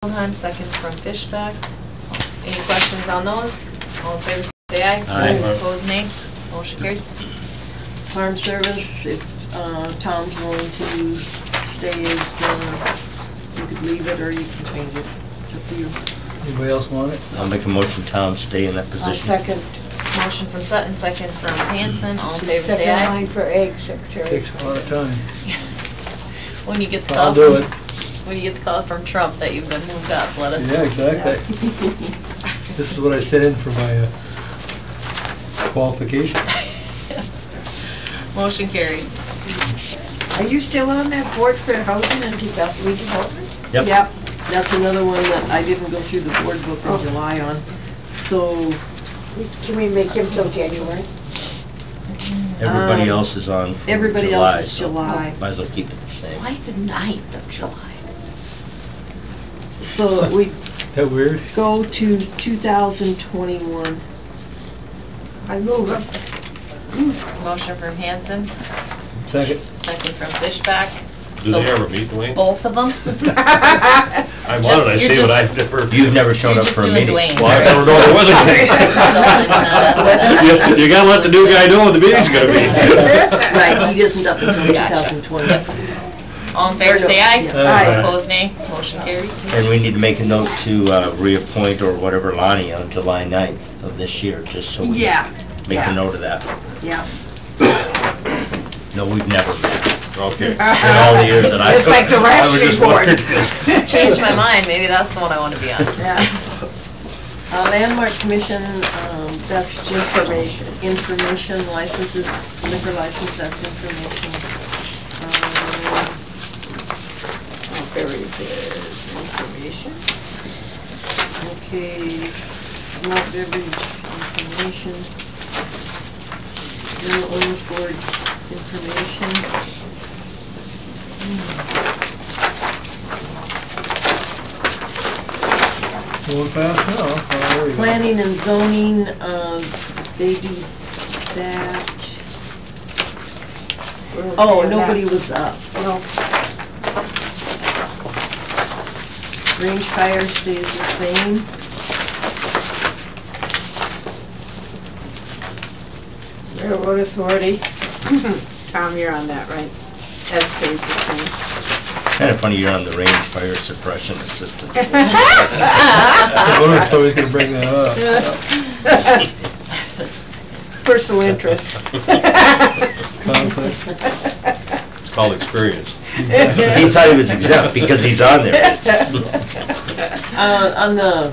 Second from Fishback. Any questions on those? All in favor say aye. Aye. Opposed nay. Motion carries. Farm service, if Tom's willing to stay as, you could leave it or you can change it. It's up to you. Anybody else want it? I'll make a motion Tom stay in that I'll position. second. Motion from Sutton, second from Hanson. All in favor say Second aye. line for egg secretary. Takes a lot of time. When you get the I'll call do from, it. when you get the call from Trump that you've been moved up, let us. Yeah, exactly. This is what I sent in for my qualification. Motion carried. Are you still on that board for housing and redevelopment? Yep. Yep, that's another one that I didn't go through the board book in July on. So, can we make him till January? Everybody else is on for everybody July, else is so July. might as well keep it the same. Why the 9th of July? So we Is that weird? go to 2021. I move up. Motion from Hanson, Second. second from Fishback. Do they ever meet, Dwayne? Both of them? I wanted, I You're say, just- but I've never... You've never shown You're up for a just doing meeting. Dwayne. Well, I've never known there was anything. You gotta let the new guy know when the meeting's gonna be. Right, he isn't up until Gotcha. 2020. All in favor, say aye. Aye. Opposed, nay. Motion carries. And we need to make a note to reappoint or whatever Lonnie on July 9th of this year, just so we make a note of that. Yeah. No, we've never met. Okay. In all the years that I've... It's like the I was just board. wondering. Changed my mind, maybe that's the one I want to be on. Yeah. Landmark Commission, that's information licenses, liquor license, that's information. There it is, information. Okay, malt beverage information. Mineral Owners Board information. Going fast now. There we go. Planning and zoning, they do that. Oh, nobody was up. No. Range fire stays the same. Railroad Authority. Tom, you're on that, right? That stays the same. Kind of funny you're on the range fire suppression assistant. I wonder if somebody's gonna bring that up. Personal interest. Conflict. It's called experience. He thought he was exempt because he's on there. On the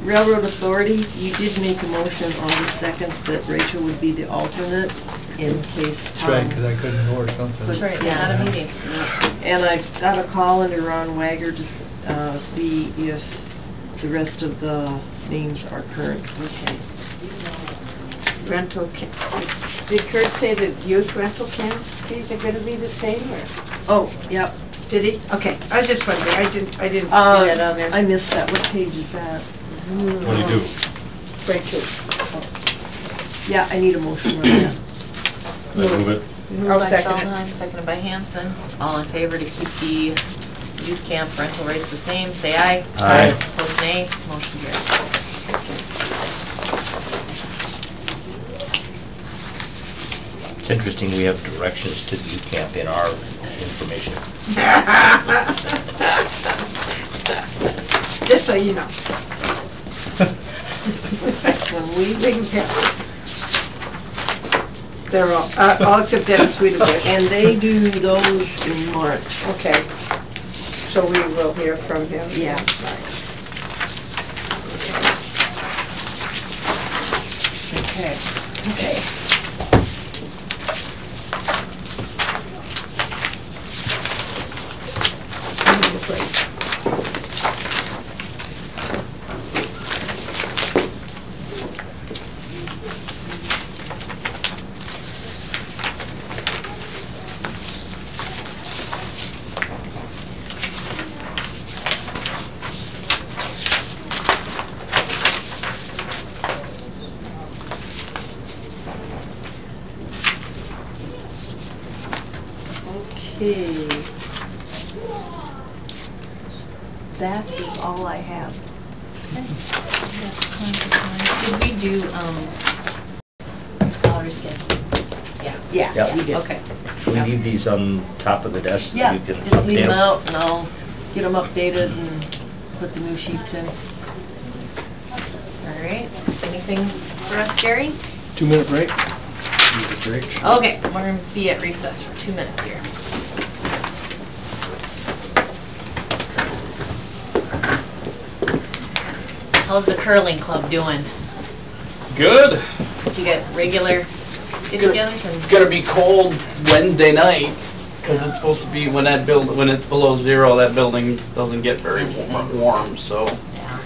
Railroad Authority, you did make a motion on the 2nd that Rachel would be the alternate in case That's right, Tom... because I couldn't go or something. That's right, they had a meeting. And I got a call into Ron Wagger to see if the rest of the names are current. Okay. Rental, did Kurt say that youth rental camp fees are gonna be the same, or? Oh, yep. Did he? Okay, I was just wondering, I didn't see that on there. I missed that. What page is that? What do you do? Spreadsheet. Yeah, I need a motion on that. I move it. Moved I'll by second it. Feldheim, seconded by Hanson. All in favor to keep the youth camp rental rates the same, say aye. Aye. Opposed, nay. Motion carries. It's interesting, we have directions to the youth camp in our information. Just so you know. When we They're all except Dennis Swedenborg. And they do those in March. Okay, so we will hear from him. Yeah. Okay. Okay. That is all I have. Did we do, salary schedule? Yeah. Yeah. We did. Okay. We leave these on top of the desk so Yeah, you can just leave update them 'em. out and I'll get them updated and put the new sheets in. All right. Anything for us, Gary? 2-minute break? Need a break? Okay, we're gonna be at recess for 2 minutes here. How's the curling club doing? Good. Did you get regular get-togethers and? It's gonna be cold Wednesday night, 'cause it's supposed to be when it's below zero, that building doesn't get very warm, so. Yeah.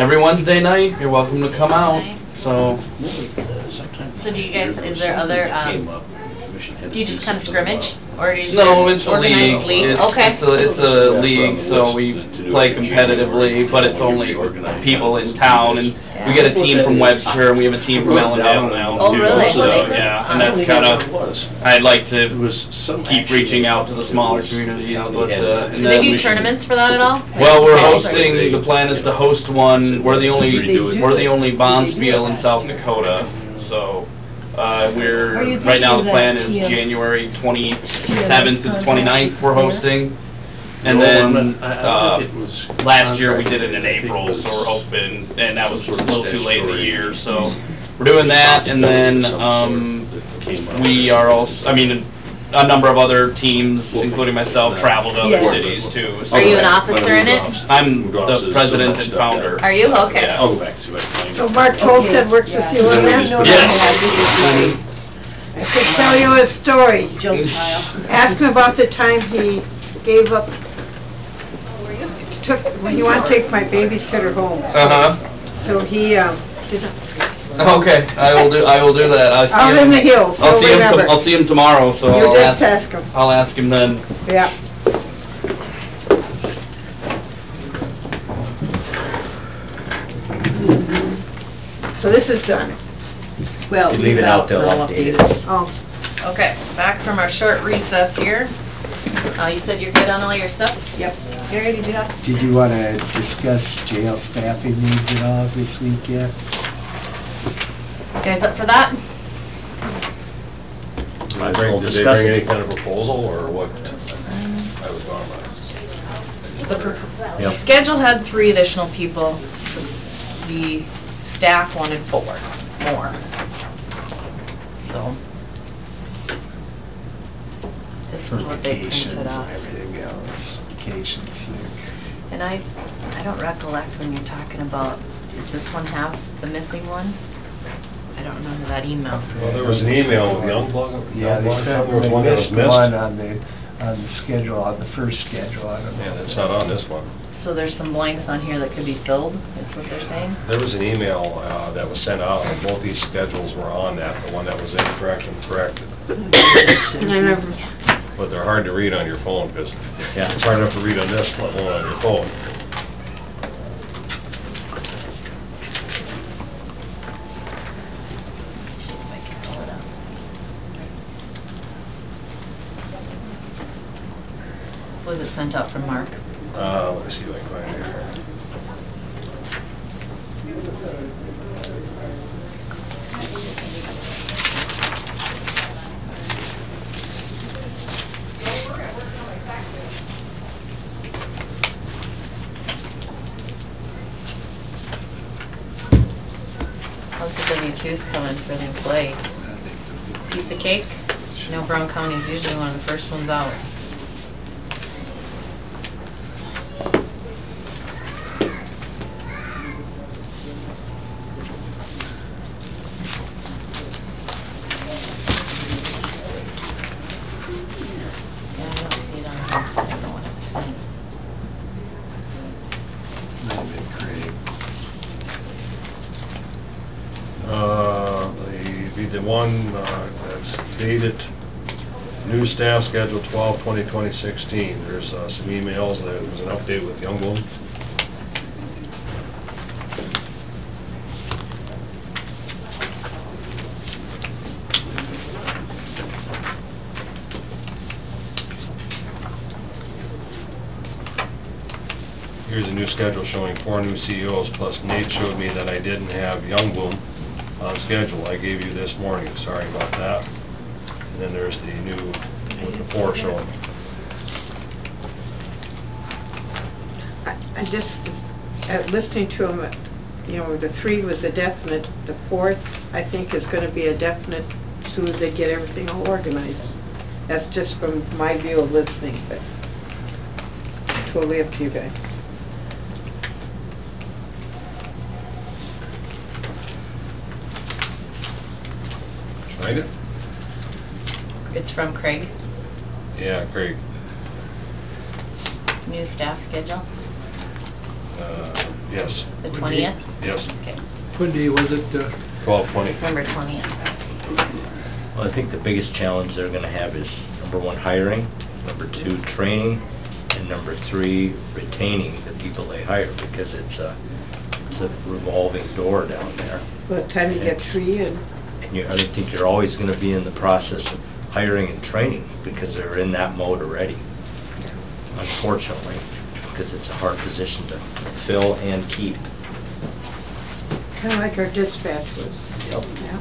Every Wednesday night, you're welcome to come out, so. So do you guys, is there other, do you just kind of scrimmage, or do you? No, it's a organize league. It's- Okay. It's a league, so we play competitively, but it's only people in town, and we get a team from Webster, and we have a team from Ellendale now, Oh, too. really? So, yeah, and that's kind of, I'd like to keep reaching out to the smaller communities, but, and Do they then do we should- tournaments for that at all? Well, we're hosting, the plan is to host one, we're the only Bonspiel in South Dakota, so, right now the plan is January 27th to the 29th we're hosting. And then, last year we did it in April, so we're hoping, and that was a little too late in the year, so we're doing that, and then, we are also, a number of other teams, including myself, travel to other cities too. Are you an officer in it? I'm the president and founder. Are you? Okay. Yeah. So Mark Tolstead works with you on that? Yes. I could tell you a story. Joe Kyle. Ask him about the time he gave up, when he wanted to take my babysitter home. Uh-huh. So he, did Okay, I will do that. I'll see out him- in the hills, so remember. I'll see him tomorrow, so You just ask him. I'll ask him then. Yeah. So this is done. Well, Leave it out, they'll I'll update it. Oh, Okay, back from our short recess here. You said you're good on all your stuff? Yep. Gary, did you have? Did you want to discuss jail staffing needs at all this week yet? You guys up for that? Did they bring any kind of proposal, or what? I was gone by. The schedule had 3 additional people. The staff wanted 4 more. So. This is what they Vacations printed out. and everything else, vacations here. And I don't recollect when you're talking about, does this one have the missing one? I don't remember that email. Well, there was an email with Youngblood. Yeah, they said There was they one that was missed one missed. on the schedule, on the first schedule, I don't know. Yeah, that's not on this one. So there's some blanks on here that could be filled, is what they're saying? There was an email that was sent out, and both these schedules were on that, the one that was incorrect and corrected. and I never, But they're hard to read on your phone, because Yeah. it's hard enough to read on this one on your phone. See if I can pull it up. Was it sent out from Mark? Let me see if I can find it here. How's the W-2s coming for the employee? Piece of cake? You know, Brown County's usually one of the first ones out. Yeah, I don't see it on here. I don't know what it's saying. Might have been Craig. The one that's dated, new staff schedule 12/20/2016. There's some emails, there was an update with Youngblood. Here's a new schedule schedule showing 4 new CEOs, plus Nate showed me that I didn't have Youngbloom on schedule. I gave you this morning, sorry about that. And then there's the new, with the 4 showing. I just, listening to him, you know, the 3 was a definite, the 4th, I think, is gonna be a definite as soon as they get everything all organized. That's just from my view of listening, but totally up to you guys. Find it? It's from Craig, Yeah, great. new staff schedule, Yes. the 20th? Yes, Okay, What day was it, 12/20. November 20th. Well, I think the biggest challenge they're gonna have is, number 1, hiring, number 2, training, and number 3, retaining the people they hire, because it's a revolving door down there. By the time you get 3 in, And I think you're always gonna be in the process of hiring and training, because they're in that mode already, unfortunately, because it's a hard position to fill and keep. kinda like our dispatch was. Yep. Yeah.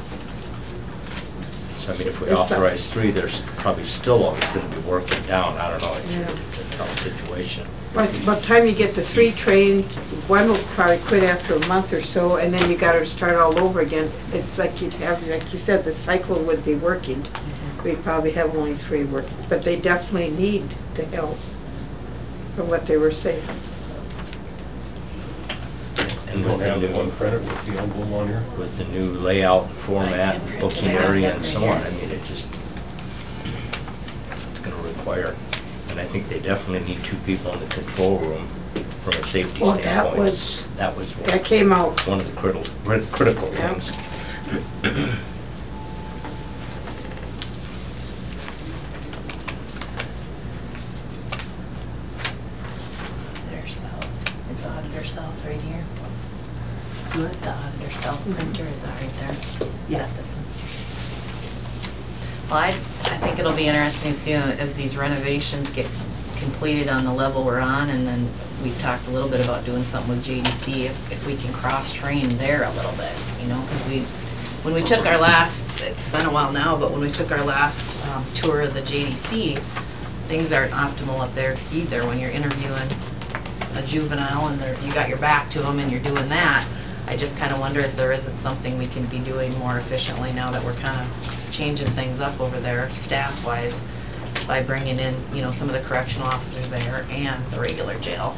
So, I mean, if we It's a- authorize 3, there's probably still always gonna be working down. I don't know, Yeah. it's a tough situation. By the time you get the 3 trained, 1 will probably quit after a month or so, and then you gotta start all over again. It's like you'd have, like you said, the cycle would be working. We'd probably have only 3 working, but they definitely need the help, from what they were saying. You And don't with have the the one new, credit with the Youngbloom on here? with the new layout, format, booking area and so on, I mean, it just, it's gonna require, and I think they definitely need 2 people in the control room from a safety Well, standpoint. That was that came out. one of the critical Yeah. things. There's South, it's Auditor South right here. The Auditor South printer is that right there? Yeah. Well, I think it'll be interesting to see as these renovations get completed on the level we're on, and then we talked a little bit about doing something with JDC, if we can cross-train there a little bit, you know, because when we took our last, it's been a while now, but when we took our last tour of the JDC, things aren't optimal up there either. When you're interviewing a juvenile and you got your back to them and you're doing that, I just kind of wonder if there isn't something we can be doing more efficiently now that we're kind of changing things up over there, staff-wise, by bringing in, you know, some of the correctional officers there and the regular jail.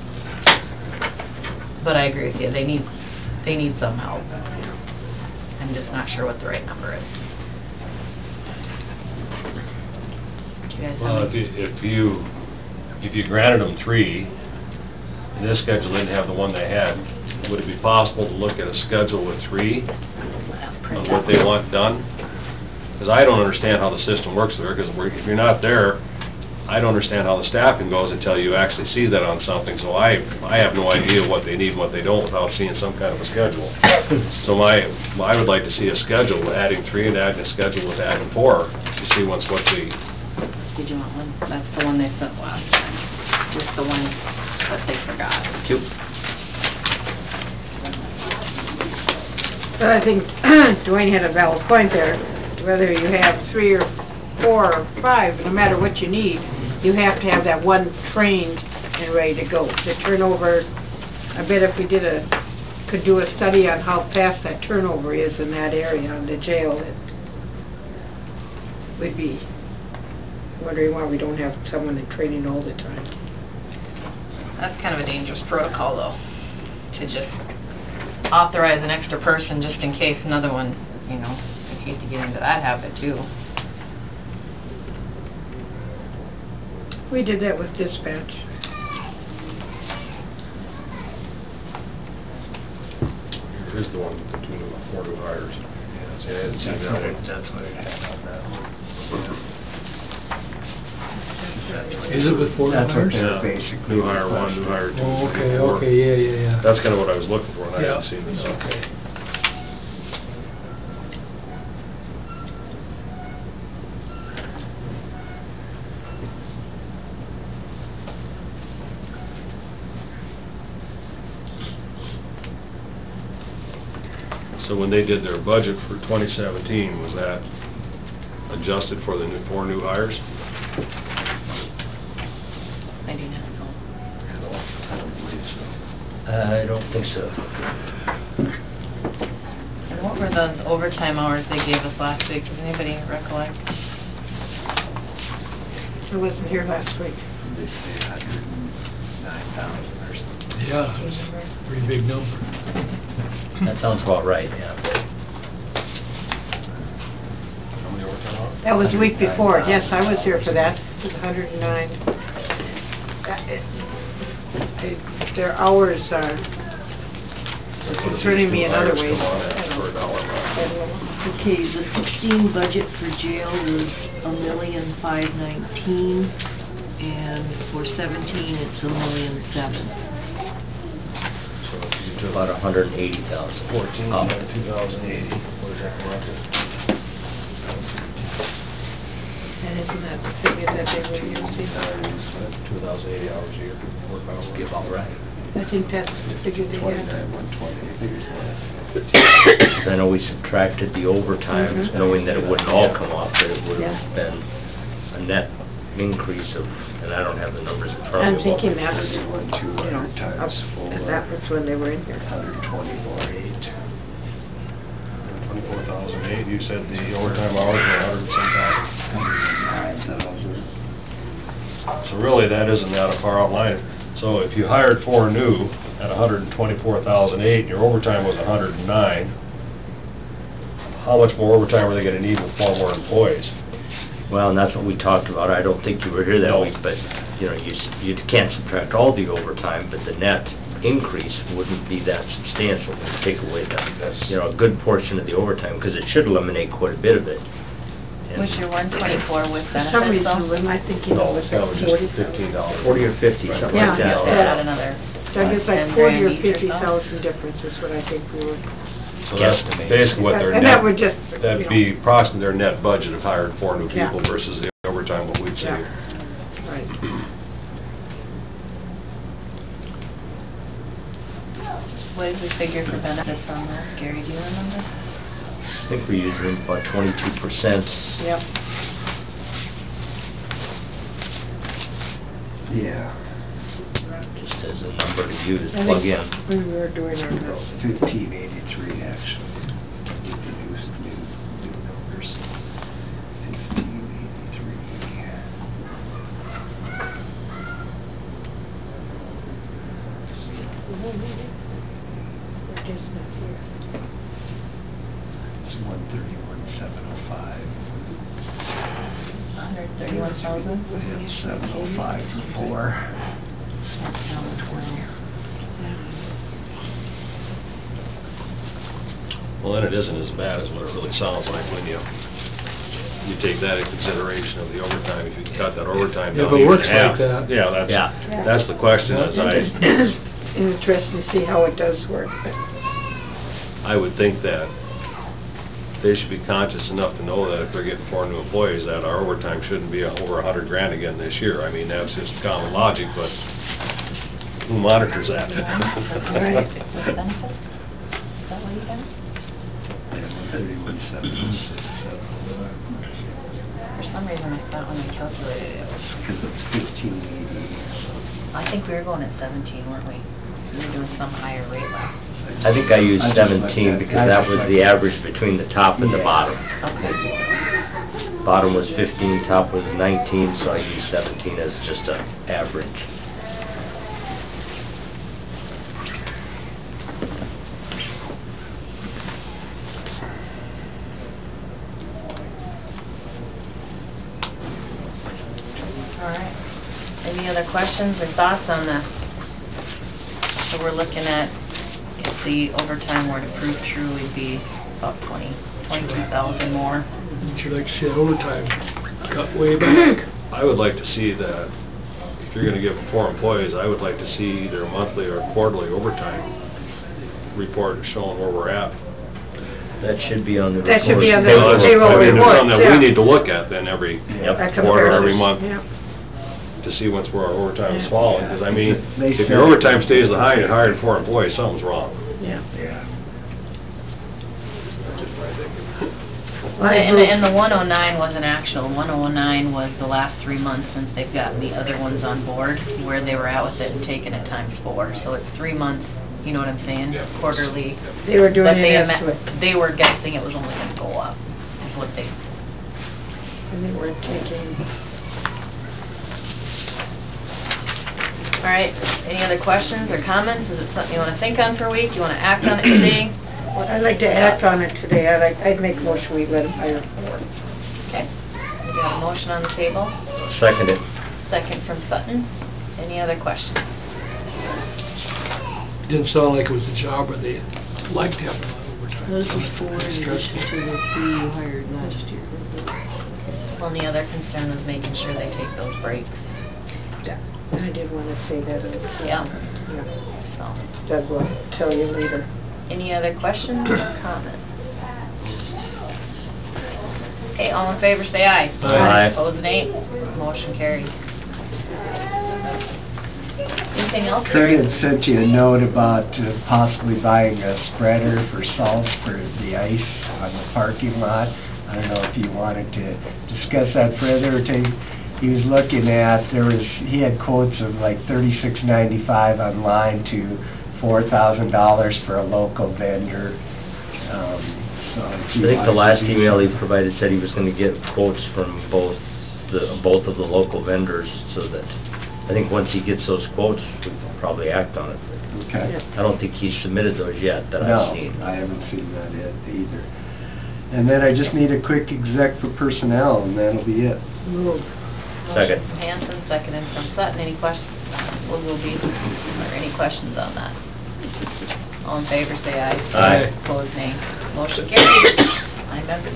But I agree with you, they need some help. I'm just not sure what the right number is. Do you guys have Well, if you granted them 3, and this schedule didn't have the one they had, would it be possible to look at a schedule with 3 of what they want done? Because I don't understand how the system works there, because if you're not there, I don't understand how the staffing goes until you actually see that on something, so I have no idea what they need and what they don't without seeing some kind of a schedule. So I would like to see a schedule, adding 3 and adding a schedule with adding 4, to see what the... Did you want one? That's the one they sent last time. Just the one that they forgot. But I think Dwayne had a valid point there. Whether you have 3 or 4 or 5, no matter what you need, you have to have that one trained and ready to go. The turnover, I bet if we could do a study on how fast that turnover is in that area, in the jail, it would be wondering why we don't have someone in training all the time. That's kind of a dangerous protocol, though, to just authorize an extra person just in case another one, you know, I hate to get into that habit, too. We did that with dispatch. Here's the one with the 4 new hires. Yeah, I didn't see that. That's what it had on that one. Is it with 4 That's what hires? they're basically... New hire 1, new hire 2, Oh, 3, okay, 4. yeah. That's kind of what I was looking for, and I hadn't seen this. Okay. So when they did their budget for 2017, was that adjusted for the 4 new hires? I do not know. I don't believe so. I don't think so. And what were those overtime hours they gave us last week? Does anybody recollect? I wasn't here last week. They say 109,000 or something. Yeah, Do you remember? pretty big number. That sounds about right, yeah. How many overtime hours? That was the week before, yes, I was here for that, it was 109. Their hours are concerning me in other ways. Come on at for a dollar amount. Okay, the 16 budget for jail was $1,519,000, and for 17, it's $1,007,000. So if you took About 180,000. 14, Up. 2,080, what does that come out to? And isn't that the figure that they were using? 2,080 hours a year, work hours. Be about right. I think that's the figure they had. 29,120. I know we subtracted the overtime, Mhm. knowing that it wouldn't all come off, but it would Yeah. have been a net increase of, and I don't have the numbers in front I'm of me. thinking that's, 31,200 times 4. and that was when they were in here. 124,800. 24,008, you said the overtime hours were 100 and some thousand. 109,000. So really, that isn't that a far out line. So if you hired 4 new at 124,008, and your overtime was 109, how much more overtime are they gonna need with 4 more employees? Well, and that's what we talked about. I don't think you were here that No. week, but, you know, you can't subtract all the overtime, but the net increase wouldn't be that substantial when you take away that, you know, a good portion of the overtime, because it should eliminate quite a bit of it. And- Was your 124 with For some benefits reason, though? am I thinking it No, was that was like just 40,000? $15. 40 or 50, something Yeah, like that. They yeah. had another. Doug, it's like 10 40 or grand each or 50,000 difference is what I think we were. So that's Guesstimate. basically what their And that net, would just, that'd you know, be approximately their net budget of hiring 4 new Yeah. people versus the overtime what we'd Yeah. save. Right. What did we figure for benefits on that? Gary, do you remember? I think we're using about 22%. Yep. Yeah. Just as a number to use, I plug think in. we were doing our No, best. 1583 actually. With the new numbers. 1583. We're just not here. It's 131,705. 131,000? Yeah, 705 for 4. Well, then it isn't as bad as what it really sounds like when you take that in consideration of the overtime. If you cut that overtime Yeah, down if it even works half. like that. Yeah, Yeah. that's the question, is Interesting to see how it does work, but I would think that they should be conscious enough to know that if they're getting 4 new employees, that our overtime shouldn't be over $100,000 again this year. I mean, that's just common logic, but who monitors that? Right. With benefits? Is that what you got? Yeah, 131,706. For some reason, I thought when I calculated it was, Because it's 1580. I think we were going at 17, weren't we? We were doing some higher rate last. I think I used 17 because that was the average between the top and the bottom. Okay. Bottom was 15, top was 19, so I used 17 as just a average. All right. Any other questions or thoughts on this? So we're looking at, if the overtime were to prove true, we'd be about 22,000 more. Would you like to see that overtime cut way back? I would like to see that, if you're gonna give them 4 employees, I would like to see either monthly or quarterly overtime report showing where we're at. That should be on the That should be on report. the payroll I mean, it's report, something that yeah. we need to look at then every That quarter, compares. every month, Yeah. to see what's where our overtime is Yeah. falling, because I mean, They if said- your overtime stays the high and you're hiring 4 employees, something's wrong. Yeah. Yeah. And the 109 wasn't actual, 109 was the last 3 months since they've gotten the other ones on board, where they were at with it and taking it times 4, so it's 3 months, you know what I'm saying, quarterly. They were doing But an estimate, they were guessing it was only gonna go up, is what they, and they weren't taking... all right, any other questions or comments? Is it something you wanna think on for a week, you wanna act on it today? I'd like to act on it today. I'd make a motion we let them hire 4. Okay, we got a motion on the table, Second it. second from Sutton. Any other questions? Didn't sound like it was a job where they liked having a lot of overtime. This is 4 in addition Stressful. to the 3 you hired last year. Well, and the other concern was making sure they take those breaks, Yeah, I did want to say that. Yeah. Yeah, so. Doug will tell you later. Any other questions or comments? Okay, all in favor, say aye. Aye. Opposed, nay. Motion carries. Anything else? Craig had sent you a note about possibly buying a spreader for salt for the ice on the parking lot. I don't know if you wanted to discuss that further, or take, he was looking at, he had quotes of like $36.95 online to $4,000 for a local vendor. So if I you think the wanted last to- email he provided said he was gonna get quotes from both of the local vendors, so that, I think once he gets those quotes, we can probably act on it. Okay. I don't think he's submitted those yet that I've seen. No, I haven't seen that yet either. And then I just need a quick exec for personnel, and that'll be it. Move. Second. Motion from Hanson, seconded from Sutton. Any questions? Will be, or any questions on that? All in favor, say aye. Aye. Opposed, nay. Motion carries. I'm done.